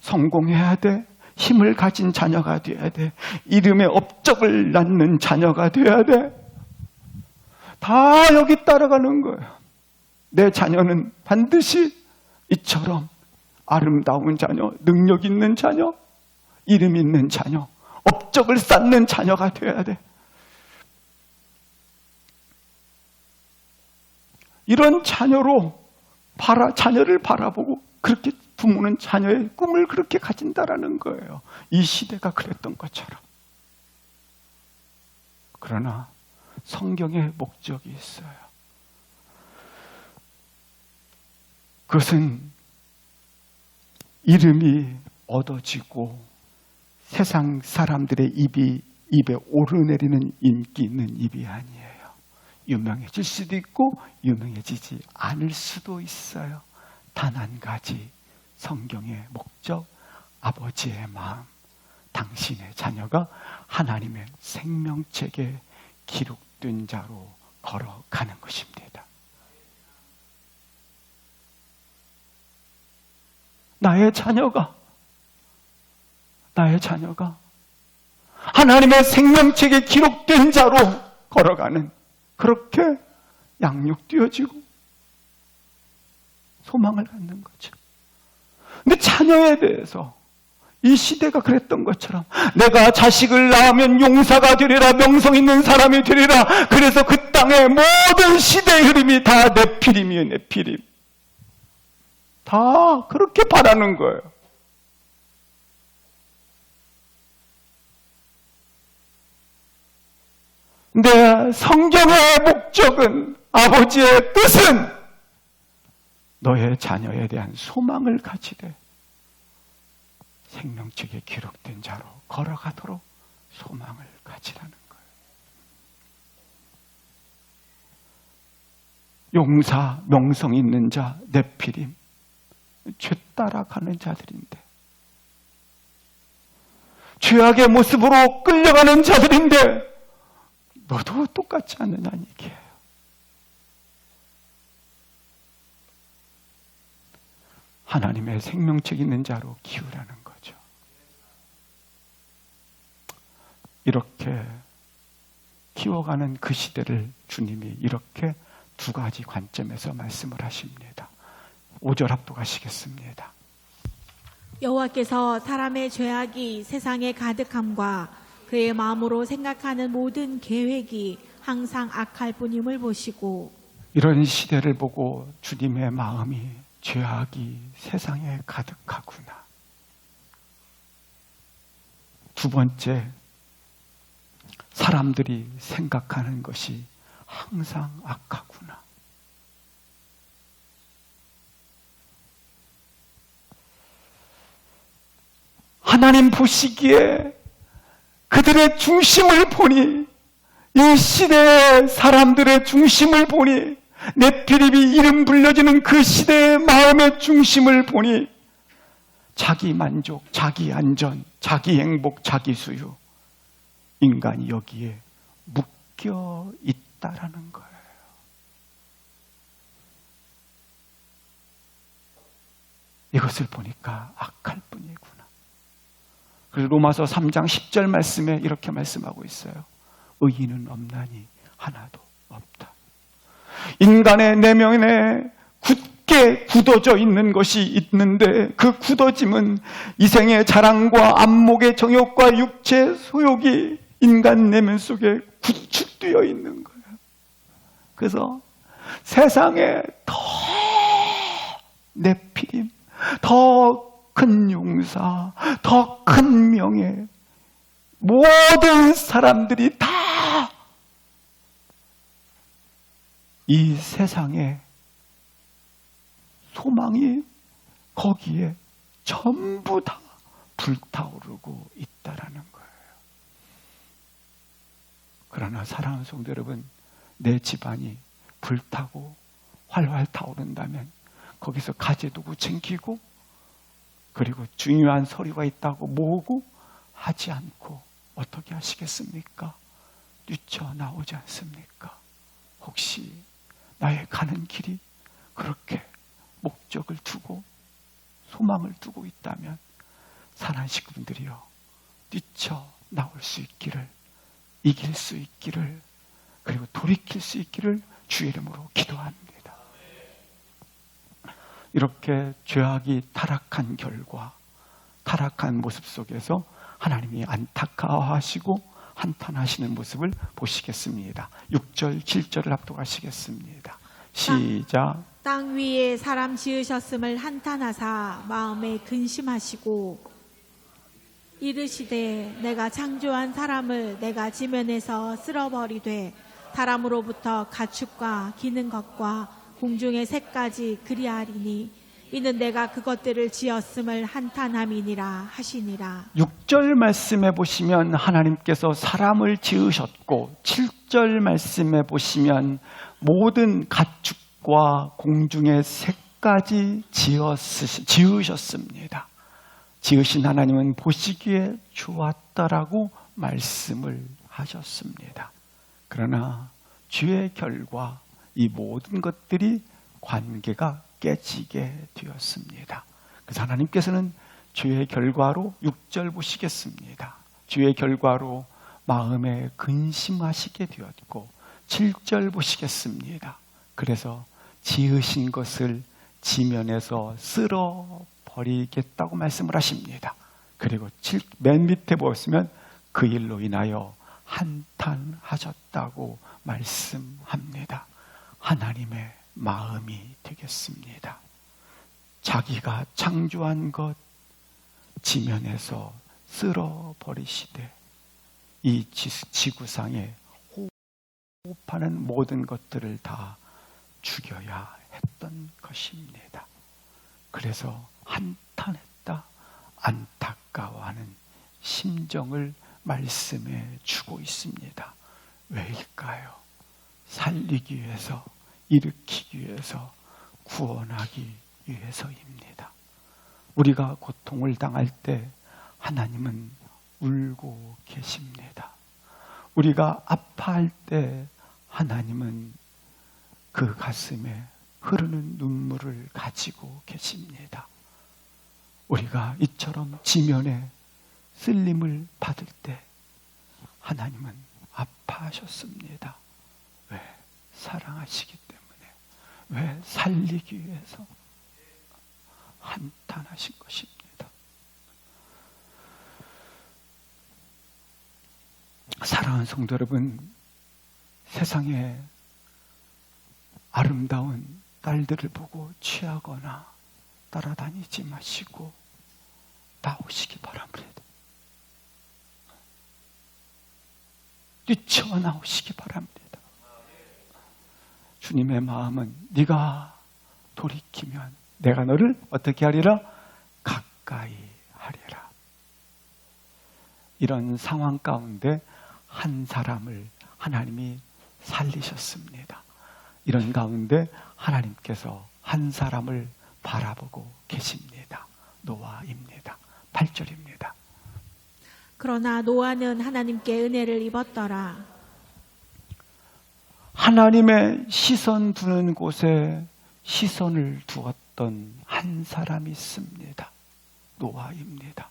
성공해야 돼. 힘을 가진 자녀가 되어야 돼. 이름에 업적을 낳는 자녀가 되어야 돼. 다 여기 따라가는 거예요. 내 자녀는 반드시 이처럼 아름다운 자녀, 능력 있는 자녀, 이름 있는 자녀, 업적을 쌓는 자녀가 되어야 돼. 이런 자녀로 자녀를 바라보고 그렇게 부모는 자녀의 꿈을 그렇게 가진다라는 거예요. 이 시대가 그랬던 것처럼. 그러나 성경의 목적이 있어요. 그것은 이름이 얻어지고 세상 사람들의 입에 오르내리는 인기 있는 입이 아니에요. 유명해질 수도 있고 유명해지지 않을 수도 있어요. 단 한 가지, 성경의 목적, 아버지의 마음, 당신의 자녀가 하나님의 생명책에 기록된 자로 걸어가는 것입니다. 나의 자녀가 하나님의 생명책에 기록된 자로 걸어가는, 그렇게 양육되어지고 소망을 갖는 거죠. 근데 자녀에 대해서 이 시대가 그랬던 것처럼 내가 자식을 낳으면 용사가 되리라, 명성 있는 사람이 되리라. 그래서 그 땅의 모든 시대의 흐름이 다 네피림이에요. 네피림. 다 그렇게 바라는 거예요. 근데 성경의 목적은, 아버지의 뜻은 너의 자녀에 대한 소망을 가지되 생명책에 기록된 자로 걸어가도록 소망을 가지라는 거예요. 용사, 명성 있는 자, 네피림, 죄 따라가는 자들인데, 죄악의 모습으로 끌려가는 자들인데 너도 똑같지 않느냐는 얘기예요. 하나님의 생명책 있는 자로 키우라는 거죠. 이렇게 키워가는 그 시대를 주님이 이렇게 두 가지 관점에서 말씀을 하십니다. 5절 합독하시겠습니다. 여호와께서 사람의 죄악이 세상에 가득함과 그의 마음으로 생각하는 모든 계획이 항상 악할 뿐임을 보시고, 이런 시대를 보고 주님의 마음이 죄악이 세상에 가득하구나. 두 번째, 사람들이 생각하는 것이 항상 악하구나. 하나님 보시기에 그들의 중심을 보니, 이 시대의 사람들의 중심을 보니, 네피림이 이름 불려지는 그 시대의 마음의 중심을 보니 자기 만족, 자기 안전, 자기 행복, 자기 수유, 인간이 여기에 묶여 있다라는 거예요. 이것을 보니까 악할 뿐이구나. 그래서 로마서 3장 10절 말씀에 이렇게 말씀하고 있어요. 의인은 없나니 하나도 없다. 인간의 내면에 굳게 굳어져 있는 것이 있는데, 그 굳어짐은 이생의 자랑과 안목의 정욕과 육체의 소욕이 인간 내면 속에 구축되어 있는 거예요. 그래서 세상에 더 네피림, 더 큰 용사, 더 큰 명예, 모든 사람들이 다 이 세상에 소망이 거기에 전부 다 불타오르고 있다라는 거예요. 그러나 사랑하는 성도 여러분, 내 집안이 불타고 활활 타오른다면 거기서 가재도구 챙기고, 그리고 중요한 서류가 있다고 모으고 하지 않고 어떻게 하시겠습니까? 뛰쳐나오지 않습니까? 혹시 나의 가는 길이 그렇게 목적을 두고 소망을 두고 있다면 사랑하는 식구분들이요, 뛰쳐나올 수 있기를, 이길 수 있기를, 그리고 돌이킬 수 있기를 주의 이름으로 기도합니다. 이렇게 죄악이 타락한 결과, 타락한 모습 속에서 하나님이 안타까워하시고 한탄하시는 모습을 보시겠습니다. 6절, 7절을 합독하시겠습니다. 시작. 땅 위에 사람 지으셨음을 한탄하사 마음에 근심하시고 이르시되 내가 창조한 사람을 내가 지면에서 쓸어버리되 사람으로부터 가축과 기는 것과 공중의 새까지 그리하리니 이는 내가 그것들을 지었음을 한탄함이니라 하시니라. 6절 말씀에 보시면 하나님께서 사람을 지으셨고, 7절 말씀에 보시면 모든 가축과 공중의 새까지 지으셨습니다. 지으신 하나님은 보시기에 좋았다라고 말씀을 하셨습니다. 그러나 죄의 결과 이 모든 것들이 관계가 깨지게 되었습니다. 그래서 하나님께서는 죄의 결과로 6절 보시겠습니다. 죄의 결과로 마음에 근심하시게 되었고, 7절 보시겠습니다. 그래서 지으신 것을 지면에서 쓸어버리겠다고 말씀을 하십니다. 그리고 맨 밑에 보시면 그 일로 인하여 한탄하셨다고 말씀합니다. 하나님의 마음이 되겠습니다. 자기가 창조한 것 지면에서 쓸어버리시되 이 지구상에 호흡하는 모든 것들을 다 죽여야 했던 것입니다. 그래서 한탄했다, 안타까워하는 심정을 말씀해 주고 있습니다. 왜일까요? 살리기 위해서, 일으키기 위해서, 구원하기 위해서입니다. 우리가 고통을 당할 때 하나님은 울고 계십니다. 우리가 아파할 때 하나님은 그 가슴에 흐르는 눈물을 가지고 계십니다. 우리가 이처럼 지면에 쓸림을 받을 때 하나님은 아파하셨습니다. 왜? 사랑하시기 때문에. 왜? 살리기 위해서 한탄하신 것입니다. 사랑하는 성도 여러분, 세상에 아름다운 딸들을 보고 취하거나 따라다니지 마시고 나오시기 바랍니다. 뛰쳐나오시기 바랍니다. 주님의 마음은 네가 돌이키면 내가 너를 어떻게 하리라? 가까이 하리라. 이런 상황 가운데 한 사람을 하나님이 살리셨습니다. 이런 가운데 하나님께서 한 사람을 바라보고 계십니다. 노아입니다. 8절입니다. 그러나 노아는 하나님께 은혜를 입었더라. 하나님의 시선 두는 곳에 시선을 두었던 한 사람이 있습니다. 노아입니다.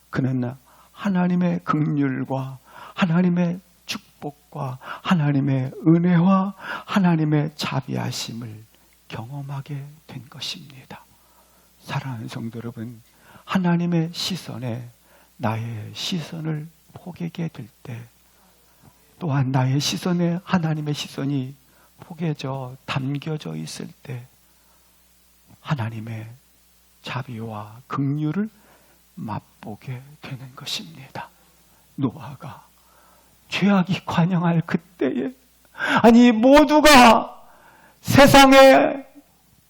그는 하나님의 긍휼과 하나님의 축복과 하나님의 은혜와 하나님의 자비하심을 경험하게 된 것입니다. 사랑하는 성도 여러분, 하나님의 시선에 나의 시선을 포개게 될 때, 또한 나의 시선에 하나님의 시선이 포개져 담겨져 있을 때 하나님의 자비와 긍휼을 맛보게 되는 것입니다. 노아가 죄악이 관영할 그때에, 아니 모두가 세상의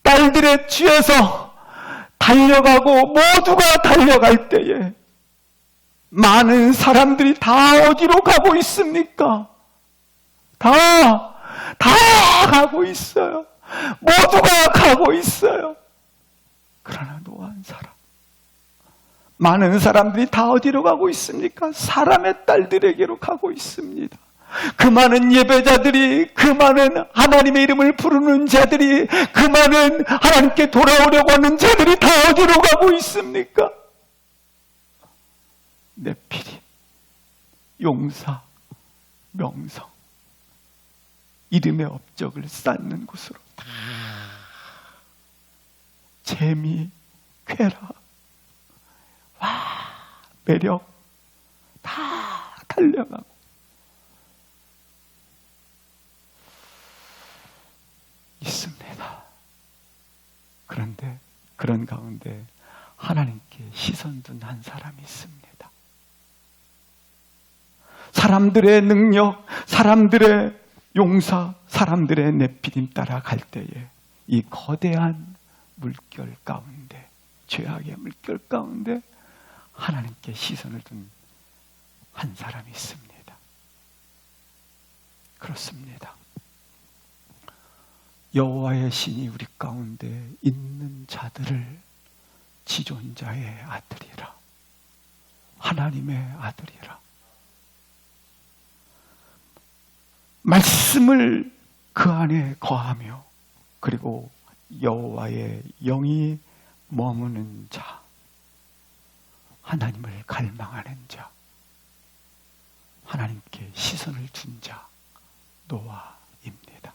딸들의 뒤에서 달려가고 모두가 달려갈 때에 많은 사람들이 다 어디로 가고 있습니까? 다 가고 있어요. 모두가 가고 있어요. 그러나 노아 한 사람, 많은 사람들이 다 어디로 가고 있습니까? 사람의 딸들에게로 가고 있습니다. 그 많은 예배자들이, 그 많은 하나님의 이름을 부르는 자들이, 그 많은 하나님께 돌아오려고 하는 자들이 다 어디로 가고 있습니까? 네피림, 용사, 명성, 이름의 업적을 쌓는 곳으로 다 재미, 쾌락, 매력 다 달려가고 있습니다. 그런데 그런 가운데 하나님께 시선 둔 한 사람이 있습니다. 사람들의 능력, 사람들의 용사, 사람들의 네피림 따라갈 때에 이 거대한 물결 가운데, 죄악의 물결 가운데 하나님께 시선을 둔 한 사람이 있습니다. 그렇습니다. 여호와의 신이 우리 가운데 있는 자들을 지존자의 아들이라, 하나님의 아들이라, 말씀을 그 안에 거하며 그리고 여호와의 영이 머무는 자, 하나님을 갈망하는 자, 하나님께 시선을 둔 자, 노아입니다.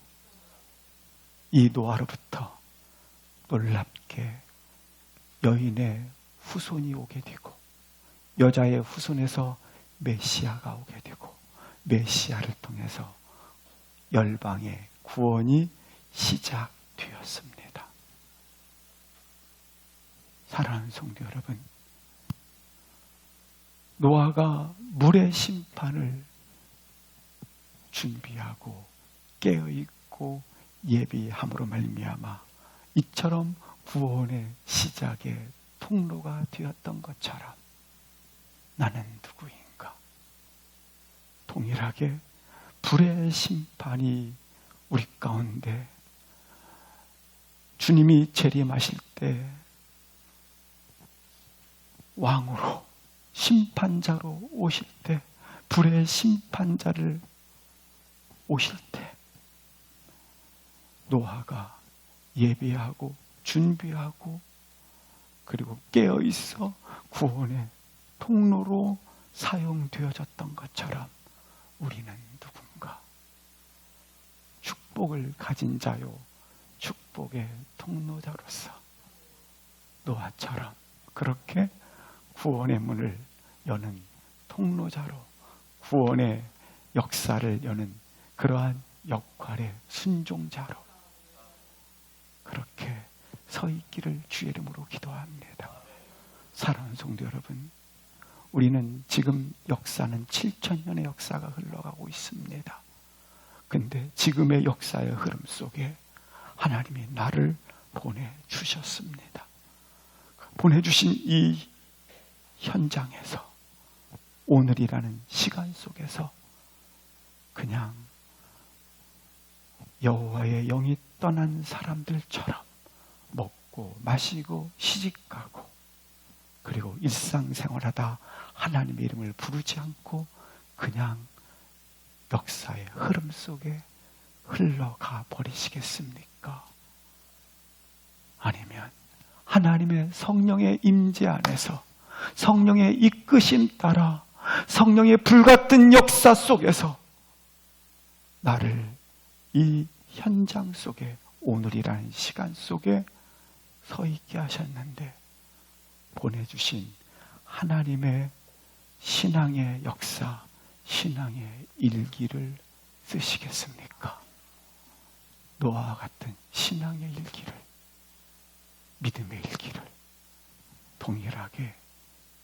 이 노아로부터 놀랍게 여인의 후손이 오게 되고, 여자의 후손에서 메시아가 오게 되고, 메시아를 통해서 열방의 구원이 시작되었습니다. 사랑하는 성도 여러분, 노아가 물의 심판을 준비하고 깨어있고 예비함으로 말미암아 이처럼 구원의 시작의 통로가 되었던 것처럼 나는 누구인가? 동일하게 불의 심판이 우리 가운데, 주님이 재림하실 때 왕으로 심판자로 오실 때, 불의 심판자를 오실 때 노아가 예비하고 준비하고 그리고 깨어 있어 구원의 통로로 사용되어졌던 것처럼 우리는 누군가 축복을 가진 자요, 축복의 통로자로서 노아처럼 그렇게 구원의 문을 여는 통로자로, 구원의 역사를 여는 그러한 역할의 순종자로 그렇게 서 있기를 주의 이름으로 기도합니다. 사랑하는 성도 여러분, 우리는 지금 역사는 7,000년의 역사가 흘러가고 있습니다. 근데 지금의 역사의 흐름 속에 하나님이 나를 보내주셨습니다. 보내주신 이 현장에서, 오늘이라는 시간 속에서 그냥 여호와의 영이 떠난 사람들처럼 먹고 마시고 시집가고 그리고 일상생활하다 하나님의 이름을 부르지 않고 그냥 역사의 흐름 속에 흘러가 버리시겠습니까? 아니면 하나님의 성령의 임재 안에서 성령의 이끄심 따라 성령의 불같은 역사 속에서 나를 이 현장 속에, 오늘이라는 시간 속에 서 있게 하셨는데 보내주신 하나님의 신앙의 역사, 신앙의 일기를 쓰시겠습니까? 노아와 같은 신앙의 일기를, 믿음의 일기를 동일하게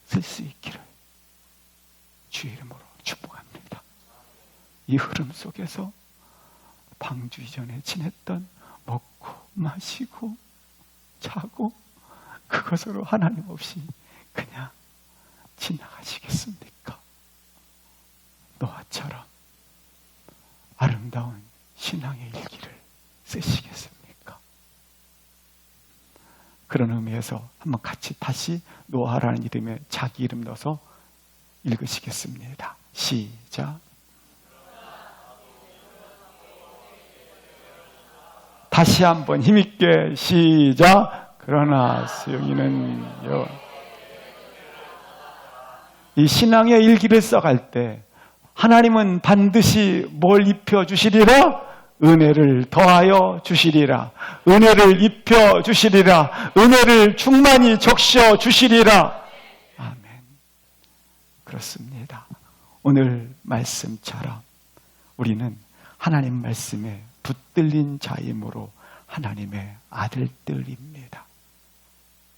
쓸 수 있기를 주의 이름으로 축복합니다. 이 흐름 속에서 방주 이전에 지냈던 먹고 마시고 자고 그것으로 하나님 없이 그냥 지나가시겠습니까? 노아처럼 아름다운 신앙의 일기를 쓰시겠습니까? 그런 의미에서 한번 같이 다시 노아라는 이름에 자기 이름 넣어서 읽으시겠습니다. 시작. 다시 한번 힘있게 시작. 그러나 수영이는 이 신앙의 일기를 써갈 때 하나님은 반드시 뭘 입혀주시리라? 은혜를 더하여 주시리라. 은혜를 입혀주시리라. 은혜를 충만히 적셔 주시리라. 아멘. 그렇습니다. 오늘 말씀처럼 우리는 하나님 말씀에 붙들린 자이므로 하나님의 아들들입니다.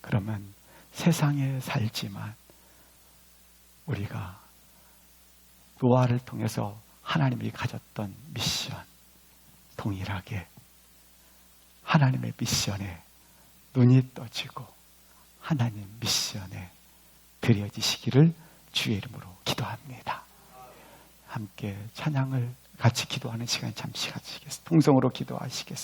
그러면 세상에 살지만 우리가 노아를 통해서 하나님이 가졌던 미션, 동일하게 하나님의 미션에 눈이 떠지고 하나님 미션에 드려지시기를 주의 이름으로 기도합니다. 함께 찬양을 같이 기도하는 시간 잠시 가지시겠습니다. 통성으로 기도하시겠습니다.